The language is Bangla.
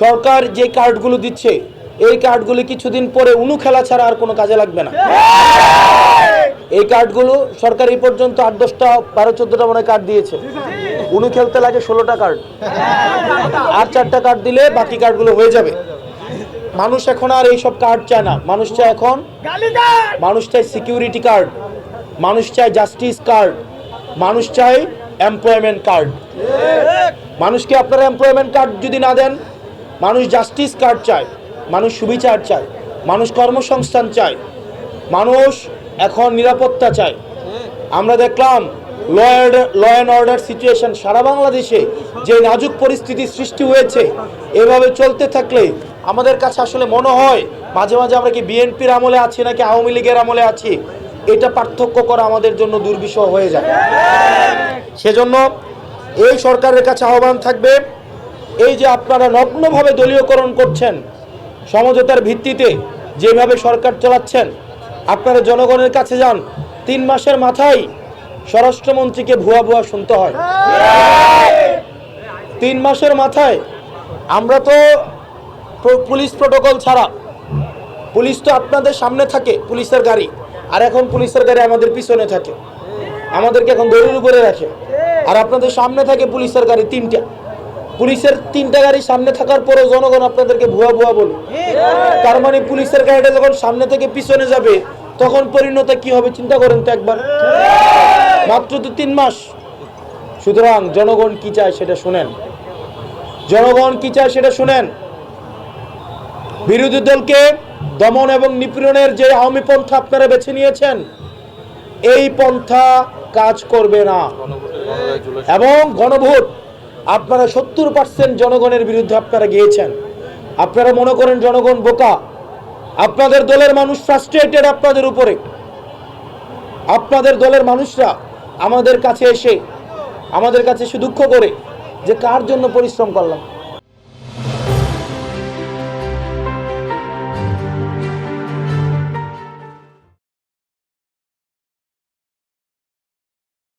সরকার যে কার্ডগুলো দিচ্ছে এই কার্ডগুলো কিছুদিন পরে উনু খেলা ছাড়া আর কোনো কাজে লাগবে না। এই কার্ডগুলো সরকার এই পর্যন্ত 8-10টা 12-14টা মনে কার্ড দিয়েছে। উনু খেলতে লাগে 16টা কার্ড, আর 4টা কার্ড দিলে বাকি কার্ডগুলো হয়ে যাবে। মানুষ এখন আর এইসব কার্ড চায় না। মানুষ চায় এখন মানুষ চায় সিকিউরিটি কার্ড, মানুষ চায় জাস্টিস কার্ড, মানুষ চায় এমপ্লয়মেন্ট কার্ড। মানুষকে আপনারা এমপ্লয়মেন্ট কার্ড যদি না দেন, মানুষ জাস্টিস কার্ড চায়, মানুষ সুবিচার চায়, মানুষ কর্মসংস্থান চায়, মানুষ এখন নিরাপত্তা চায়। আমরা দেখলাম ল অ্যান্ড অর্ডার সিচুয়েশন সারা বাংলাদেশে যে নাজুক পরিস্থিতি সৃষ্টি হয়েছে, এভাবে চলতে থাকলে আমাদের কাছে আসলে মনে হয় মাঝে মাঝে আমরা কি বিএনপির আমলে আছি নাকি আওয়ামী লীগের আমলে আছি, এটা পার্থক্য করা আমাদের জন্য দুর্বিষহ হয়ে যায়। সেজন্য এই সরকারের কাছে আহ্বান থাকবে, এই যে আপনারা নগ্নভাবে দলীয়করণ করছেন, সমঝোতার ভিত্তিতে যেভাবে সরকার চালাচ্ছেন, আপনারা জনগণের কাছে যান। 3 মাসের মাথায় স্বরাষ্ট্রমন্ত্রীকে ভুয়া ভুয়া শুনতে হয়। 3 মাসের মাথায় আমরা তো পুলিশ প্রোটোকল ছাড়া, পুলিশ তো আপনাদের সামনে থাকে পুলিশের গাড়ি, আর এখন পুলিশের গাড়ি আমাদের পিছনে থাকে, আমাদেরকে এখন দড়ির উপরে রাখে, আর আপনাদের সামনে থাকে পুলিশের গাড়ি 3টা। পুলিশের 3টা গাড়ি সামনে থাকার পরেও জনগণ আপনাদেরকে ভুয়া ভুয়া বলে। তার মানে পুলিশের গাড়িটা যখন সামনে থেকে পিছনে যাবে তখন পরিণতি কি হবে চিন্তা করেন তো একবার। মাত্র তো 3 মাস। সুতরাং জনগণ কি চায় সেটা শুনেন, জনগণ কি চায় সেটা শুনেন। বিরোধী দলকে দমন এবং নিপীড়নের যে আওয়ামী পন্থা আপনারা বেছে নিয়েছেন, এই পন্থা কাজ করবে না। এবং গণভোট আপনারা 70% জনগণের বিরুদ্ধে আপনারা গিয়েছেন। আপনারা মনে করেন জনগণ বোকা, আপনাদের দলের মানুষ ফ্রাস্ট্রেটেড আপনাদের উপরে। আপনাদের দলের মানুষরা আমাদের কাছে এসে আমাদের কাছে এসে দুঃখ করে যে কার জন্য পরিশ্রম করলাম,